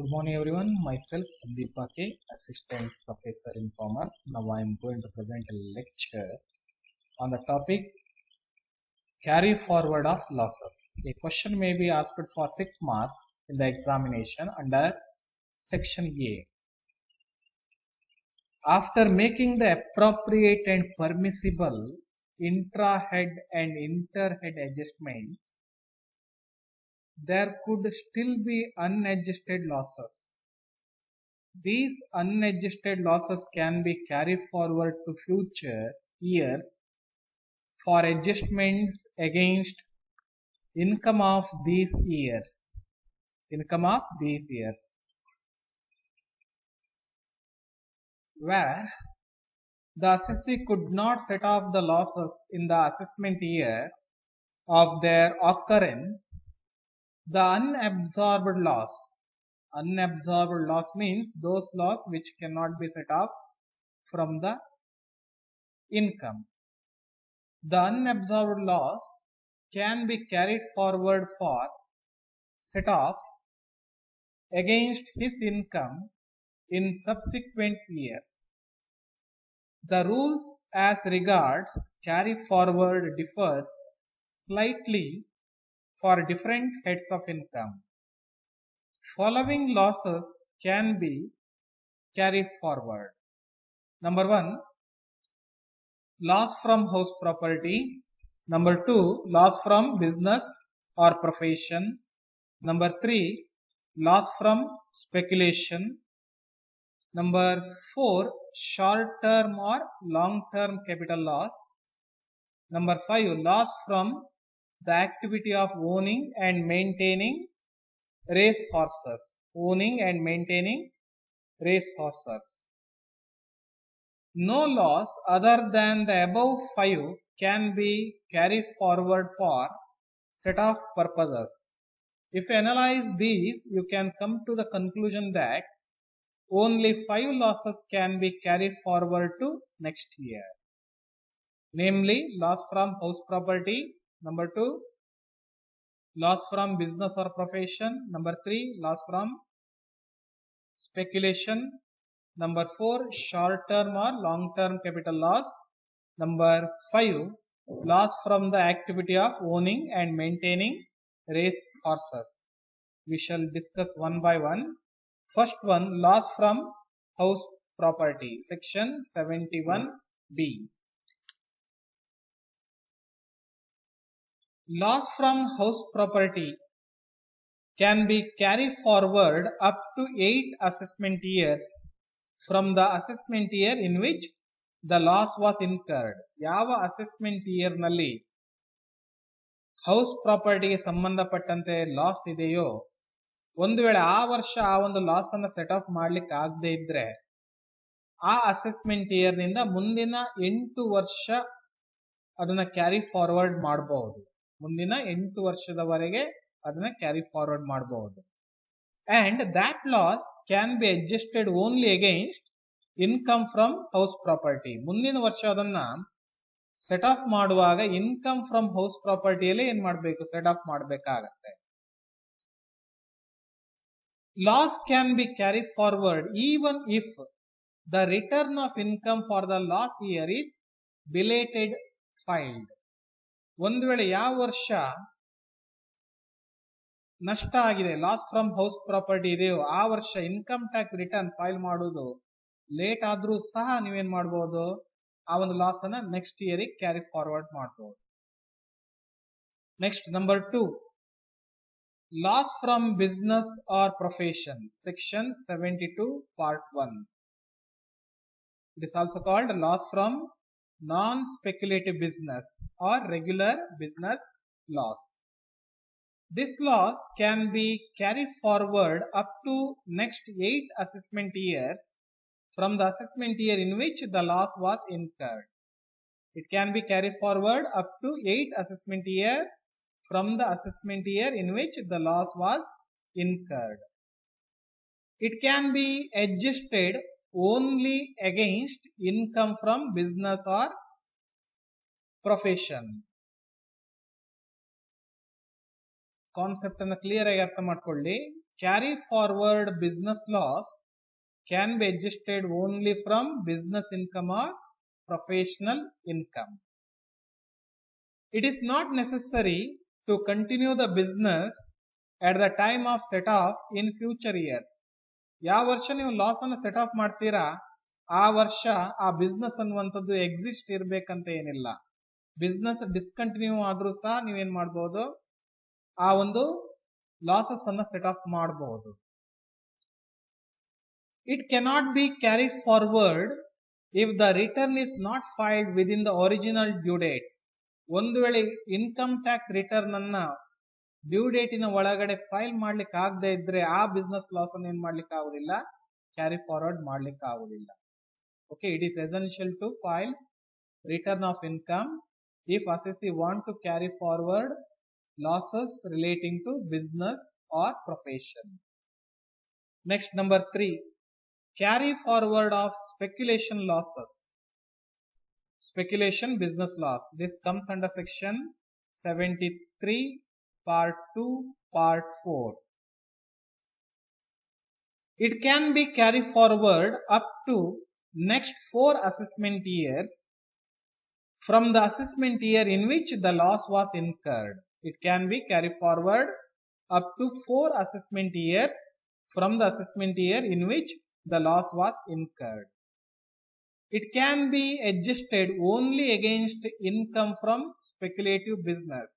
Good morning everyone, myself Sandeep Pake, Assistant Professor in Commerce. Now I am going to present a lecture on the topic carry forward of losses. A question may be asked for 6 marks in the examination under section A. After making the appropriate and permissible intra-head and inter-head adjustments, there could still be unadjusted losses. These unadjusted losses can be carried forward to future years for adjustments against income of these years. Where the assessee could not set off the losses in the assessment year of their occurrence, the unabsorbed loss means those loss which cannot be set off from the income. The unabsorbed loss can be carried forward for set off against his income in subsequent years. The rules as regards carry forward differs slightly for different heads of income. Following losses can be carried forward. Number 1, loss from house property. Number 2, loss from business or profession. Number 3, loss from speculation. Number 4, short-term or long-term capital loss. Number 5, loss from the activity of owning and maintaining race horses. No loss other than the above 5 can be carried forward for set-off purposes. If you analyze these, you can come to the conclusion that only 5 losses can be carried forward to next year. Namely, loss from house property. Number 2, loss from business or profession. Number 3, loss from speculation. Number 4, short-term or long-term capital loss. Number 5, loss from the activity of owning and maintaining race horses. We shall discuss one by one. First one, loss from house property, section 71B. Loss from house property can be carried forward up to 8 assessment years from the assessment year in which the loss was incurred. ಯಾವ assessment year ನಲ್ಲಿ house ಪ್ರಾಪರ್ಟಿಗೆ ಸಂಬಂಧಪಟ್ಟಂತೆ loss ಇದೆಯೋ, ಒಂದು ವೇಳೆ ಆ ವರ್ಷ ಆ ಒಂದು ಲಾಸ್ ಅನ್ನು ಸೆಟ್ ಆಫ್ ಮಾಡ್ಲಿಕ್ಕೆ ಆಗದೆ ಇದ್ರೆ ಆ ಅಸೆಸ್ಮೆಂಟ್ ಇಯರ್ ನಿಂದ ಮುಂದಿನ 8 ವರ್ಷ ಅದನ್ನ ಕ್ಯಾರಿ ಫಾರ್ವರ್ಡ್ ಮಾಡಬಹುದು. ಮುಂದಿನ 8 ವರ್ಷದವರೆಗೆ ಅದನ್ನ ಕ್ಯಾರಿ ಫಾರ್ವರ್ಡ್ ಮಾಡಬಹುದು. And that loss can be adjusted only against income from house property. ಮುಂದಿನ ವರ್ಷ ಅದನ್ನ ಸೆಟ್ ಆಫ್ ಮಾಡುವಾಗ ಇನ್ಕಮ್ ಫ್ರಮ್ ಹೌಸ್ ಪ್ರಾಪರ್ಟಿಯಲ್ಲಿ ಏನ್ ಮಾಡಬೇಕು, ಸೆಟ್ ಆಫ್ ಮಾಡಬೇಕಾಗತ್ತೆ. Loss can be carried forward even if the return of income for the loss year is belated filed. ಒಂದು ವೇಳೆ ಯಾವ ವರ್ಷ ನಷ್ಟ ಆಗಿದೆ, ಲಾಸ್ ಫ್ರಮ್ ಹೌಸ್ ಪ್ರಾಪರ್ಟಿ ಇದೆಯೋ ಆ ವರ್ಷ ಇನ್ಕಮ್ ಟ್ಯಾಕ್ಸ್ ರಿಟರ್ನ್ ಫೈಲ್ ಮಾಡುವುದು ಲೇಟ್ ಆದ್ರೂ ಸಹ ನೀವೇನ್ ಮಾಡಬಹುದು, ಆ ಒಂದು ಲಾಸ್ ಅನ್ನ ನೆಕ್ಸ್ಟ್ ಇಯರ್ ಕ್ಯಾರಿ ಫಾರ್ವರ್ಡ್ ಮಾಡಬಹುದು. Next number 2, loss from business or profession, section 72 part 1. It is also called loss from non-speculative business or regular business loss. This loss can be carried forward up to next 8 assessment years from the assessment year in which the loss was incurred. It can be carried forward up to 8 assessment years from the assessment year in which the loss was incurred. It can be adjusted only against income from business or profession. Concept ಅನ್ನು clear ಆಗಿ ಅರ್ಥ ಮಾಡ್ಕೊಳ್ಳಿ. carry forward business loss can be adjusted only from business income or professional income. It is not necessary to continue the business at the time of set off in future years. ಯಾವ ವರ್ಷ ನೀವು loss ಅನ್ನು set of ಮಾಡ್ತೀರಾ ಆ ವರ್ಷ ಆ business ಅನ್ನುವಂಥದ್ದು exist ಇರ್ಬೇಕಂತ ಏನಿಲ್ಲ. ಬಿಸ್ನೆಸ್ ಡಿಸ್ಕಂಟಿನ್ಯೂ ಆದ್ರೂ ಸಹ ನೀವೇನ್ ಮಾಡಬಹುದು, ಆ ಒಂದು ಲಾಸಸ್ ಅನ್ನ ಸೆಟ್ ಆಫ್ ಮಾಡಬಹುದು. It cannot be carried forward if the return is not filed within the original due date. ಒಂದು ವೇಳೆ ಇನ್ಕಮ್ ಟ್ಯಾಕ್ಸ್ ರಿಟರ್ನ್ ಅನ್ನ ಡ್ಯೂ ಡೇಟಿನ ಒಳಗಡೆ ಫೈಲ್ ಮಾಡ್ಲಿಕ್ಕೆ ಆಗದೆ ಇದ್ರೆ ಆ ಬಿಸ್ನೆಸ್ ಲಾಸ್ ಅನ್ನು ಏನ್ ಮಾಡ್ಲಿಕ್ಕೆ ಆಗುದಿಲ್ಲ, ಕ್ಯಾರಿ ಫಾರ್ವರ್ಡ್ ಮಾಡ್ಲಿಕ್ಕೆ ಆಗುದಿಲ್ಲ. Okay, it is essential to file return of income if assessee want to carry forward losses relating to business or profession. Next, number 3, carry forward of speculation losses. Speculation business loss. This comes under section 73 part 2 part 4. It can be carried forward up to next 4 assessment years from the assessment year in which the loss was incurred. It can be carried forward up to 4 assessment years from the assessment year in which the loss was incurred. It can be adjusted only against income from speculative business.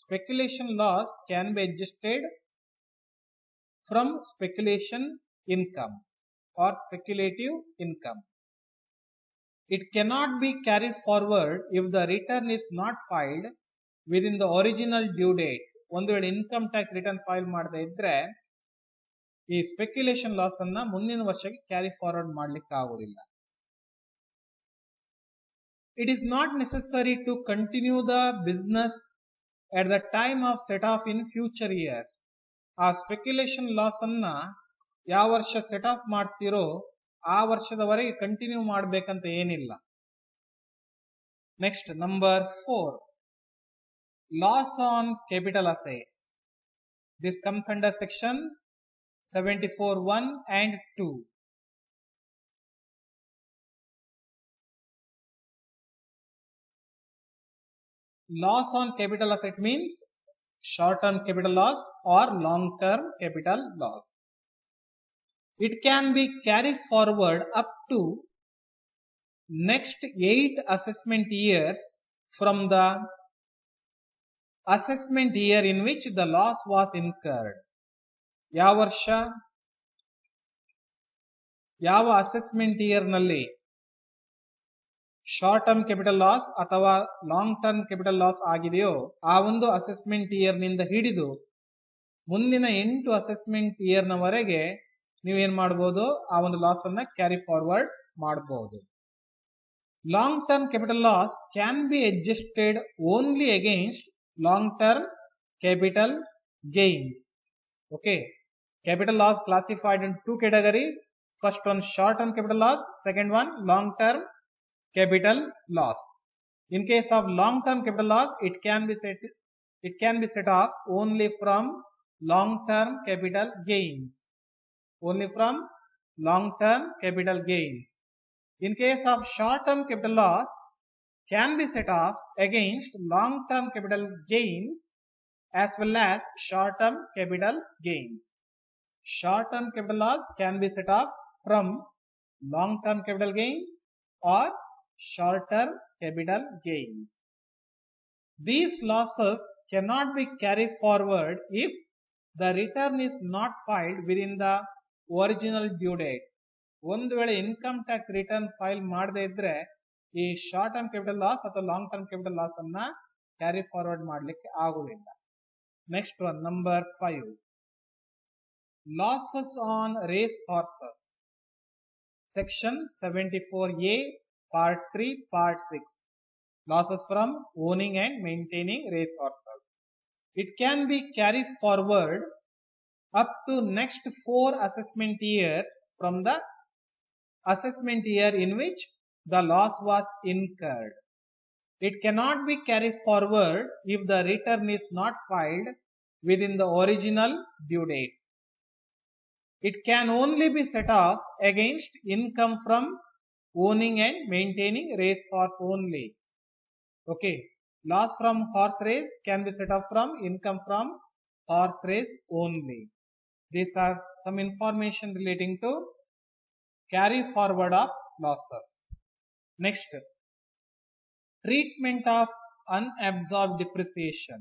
Speculation loss can be adjusted from speculation income or speculative income. It cannot be carried forward if the return is not filed within the original due date. ಒಂದು ವೇಳೆ income tax return file ಮಾಡದೇ ಇದ್ರೆ ಈ speculation loss ಅನ್ನ ಮುಂದಿನ ವರ್ಷಕ್ಕೆ carry forward ಮಾಡ್ಲಿಕ್ಕೆ ಆಗುದಿಲ್ಲ. It is not necessary to continue the business at the time of set off in future years. ಆ ಸ್ಪೆಕ್ಯುಲೇಷನ್ ಲಾಸ್ ಅನ್ನ ಯಾವ ವರ್ಷ ಸೆಟ್ ಆಫ್ ಮಾಡ್ತಿರೋ ಆ ವರ್ಷದವರೆಗೆ ಕಂಟಿನ್ಯೂ ಮಾಡಬೇಕಂತ ಏನಿಲ್ಲ. Next, number 4, loss on capital assets. This comes under section 74(1) and 2. Loss on capital asset means short-term capital loss or long-term capital loss. It can be carried forward up to next 8 assessment years from the assessment year in which the loss was incurred. ಯಾವ ವರ್ಷ ಯಾವ assessment year ನಲ್ಲಿ short term capital loss ಅಥವಾ long term capital loss ಆಗಿದೆಯೋ ಆ ಒಂದು assessment year ನಿಂದ ಹಿಡಿದು ಮುಂದಿನ 8 ಅಸೆಸ್ಮೆಂಟ್ ಇಯರ್ ನವರೆಗೆ ನೀವೇನ್ ಮಾಡಬಹುದು, ಆ ಒಂದು ಲಾಸ್ ಅನ್ನ ಕ್ಯಾರಿ ಫಾರ್ವರ್ಡ್ ಮಾಡಬಹುದು. Long term capital loss can be adjusted only against long term capital gains. Okay, capital loss classified in 2 categories. First one short term capital loss, second one long term capital loss. In case of long term capital loss, it can be set off only from long term capital gains. Only from long term capital gains. In case of short term capital loss, can be set off against long term capital gains as well as short term capital gains. Short term capital loss can be set off from long term capital gain or short term capital gains. These losses cannot be carried forward if the return is not filed within the original due date. ಒಂದು ವೇಳೆ income tax return file ಮಾಡದೇ ಇದ್ರೆ ಈ short term capital loss ಅಥವಾ long term capital loss ಅನ್ನ carry forward ಮಾಡಲಿಕ್ಕೆ ಆಗುವುದಿಲ್ಲ. Next one, number 5, losses on race horses. Section 74(a) part 3 part 6. Losses from owning and maintaining race horses. It can be carried forward up to next 4 assessment years from the assessment year in which the loss was incurred. It cannot be carried forward if the return is not filed within the original due date. it can only be set off against income from owning and maintaining race horse only. Okay, loss from horse race can be set off from income from horse race only. These are some information relating to carry forward of losses. Next, treatment of unabsorbed depreciation.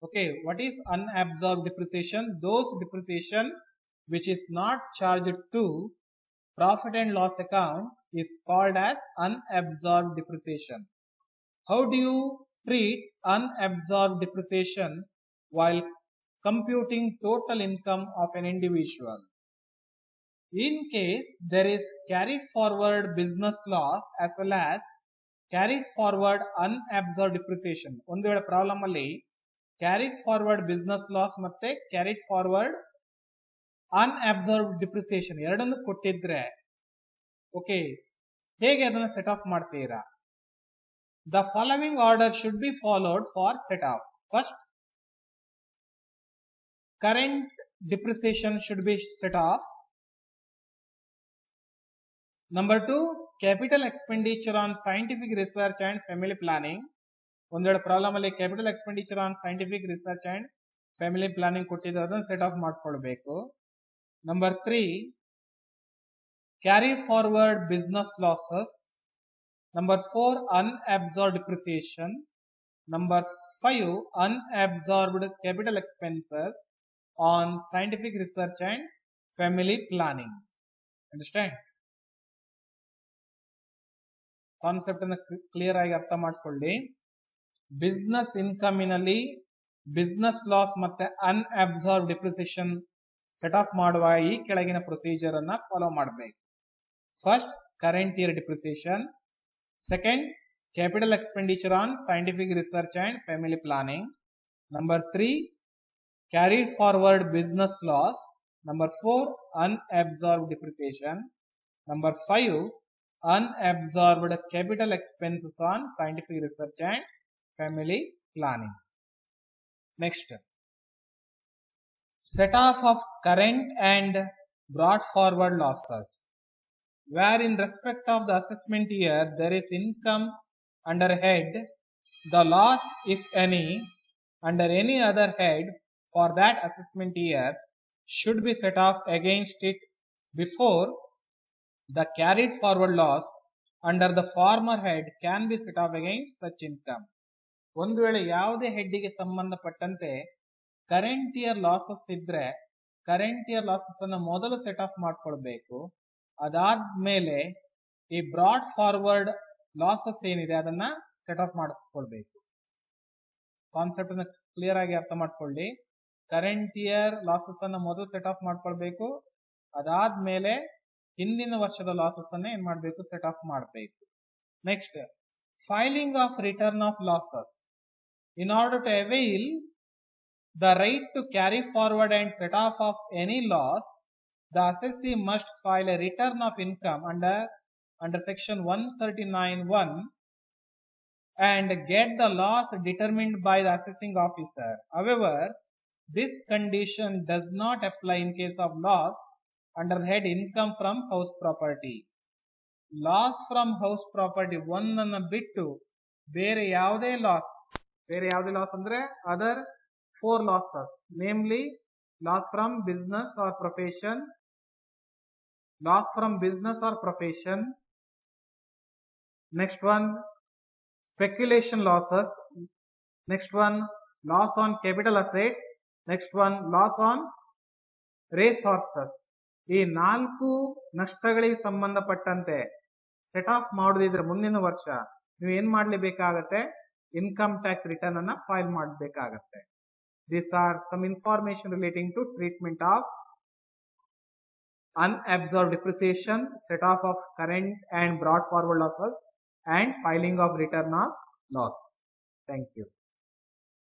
Okay, what is unabsorbed depreciation? Those depreciation which is not charged to profit and loss account is called as unabsorbed depreciation. How do you treat unabsorbed depreciation while computing total income of an individual? In case there is carried forward business loss as well as carried forward unabsorbed depreciation. ಒಂದು ವೇಳೆ problem ಅಲ್ಲಿ carried forward business loss ಮತ್ತೆ carried forward unabsorbed depreciation ಎರಡನ್ನು ಕೊಟ್ಟಿದ್ರೆ okay ಹೇಗೆ ಅದನ್ನ set of ಮಾಡ್ತೀರಾ? The following order should be followed for set off. First, current depreciation should be set off. Number 2, capital expenditure on scientific research and family planning. ಒಂದು ವೇಳೆ problem ಅಲ್ಲಿ capital expenditure on scientific research and family planning ಕೊಟ್ಟಿದ್ರೆ ಅದನ್ನು set of ಮಾಡ್ಕೊಳ್ಬೇಕು. Number 3, carry forward business losses. Number 4, unabsorbed depreciation. Number 5, unabsorbed capital expenses on scientific research and family planning. Understand? Concept ಅನ್ನು clear ಆಗಿ ಅರ್ಥ ಮಾಡ್ಕೊಳ್ಳಿ. Business income ನಲ್ಲಿ business loss ಮತ್ತೆ unabsorbed depreciation set of ಮಾಡುವ ಈ ಕೆಳಗಿನ ಪ್ರೊಸೀಜರ್ ಅನ್ನ ಫಾಲೋ ಮಾಡಬೇಕು. First, current year depreciation. Second, capital expenditure on scientific research and family planning. Number 3, carried forward business loss. Number 4, unabsorbed depreciation. Number 5, unabsorbed capital expenses on scientific research and family planning. Next, set off of current and brought forward losses. Where in respect of the assessment year there is income under head, the loss, if any, under any other head for that assessment year should be set off against it before the carried forward loss under the former head can be set off against such income. ಒಂದು ವೇಳೆ ಯಾವುದೇ ಹೆಡ್ಡಿಗೆ ಸಂಬಂಧಪಟ್ಟಂತೆ current year losses ಇದ್ರೆ current year losses ಅನ್ನು ಮೊದಲು set of ಮಾಡ್ಕೊಳ್ಬೇಕು. ಅದಾದ್ಮೇಲೆ ಈ ಬ್ರಾಡ್ ಫಾರ್ವರ್ಡ್ ಲಾಸಸ್ ಏನಿದೆ ಅದನ್ನ ಸೆಟ್ ಆಫ್ ಮಾಡ್ಕೊಳ್ಬೇಕು. ಕಾನ್ಸೆಪ್ಟ್ ಅನ್ನ ಕ್ಲಿಯರ್ ಆಗಿ ಅರ್ಥ ಮಾಡ್ಕೊಳ್ಳಿ. ಕರೆಂಟ್ ಇಯರ್ ಲಾಸಸ್ ಅನ್ನ ಮೊದಲು ಸೆಟ್ ಆಫ್ ಮಾಡ್ಕೊಳ್ಬೇಕು. ಅದಾದ್ಮೇಲೆ ಹಿಂದಿನ ವರ್ಷದ ಲಾಸಸ್ ಅನ್ನ ಏನ್ ಮಾಡ್ಬೇಕು, ಸೆಟ್ ಆಫ್ ಮಾಡಬೇಕು. Next, filing of return of losses. In order to avail the right to carry forward and set off any loss, the assessee must file a return of income under section 139(1) and get the loss determined by the assessing officer. However, this condition does not apply in case of loss under head income from house property. Loss from house property ಒಂದನ್ನು ಬಿಟ್ಟು ಬೇರೆ ಯಾವುದೇ loss ಅಂದ್ರೆ other 4 losses, namely loss from business or profession, loss from business or profession. Next one, speculation losses. Next one, loss on capital assets. Next one, loss on race horses. ಈ 4 ನಷ್ಟಗಳಿಗೆ ಸಂಬಂಧಪಟ್ಟಂತೆ set of ಮಾಡೋದಿದ್ರೆ ಮುಂದಿನ ವರ್ಷ ನೀವು ಏನ್ ಮಾಡ್ಲೇಬೇಕಾಗತ್ತೆ, income tax return ಅನ್ನ file ಮಾಡಬೇಕಾಗತ್ತೆ. These are some information relating to treatment of unabsorbed depreciation, set off of current and brought forward losses, and filing of return of loss. Thank you.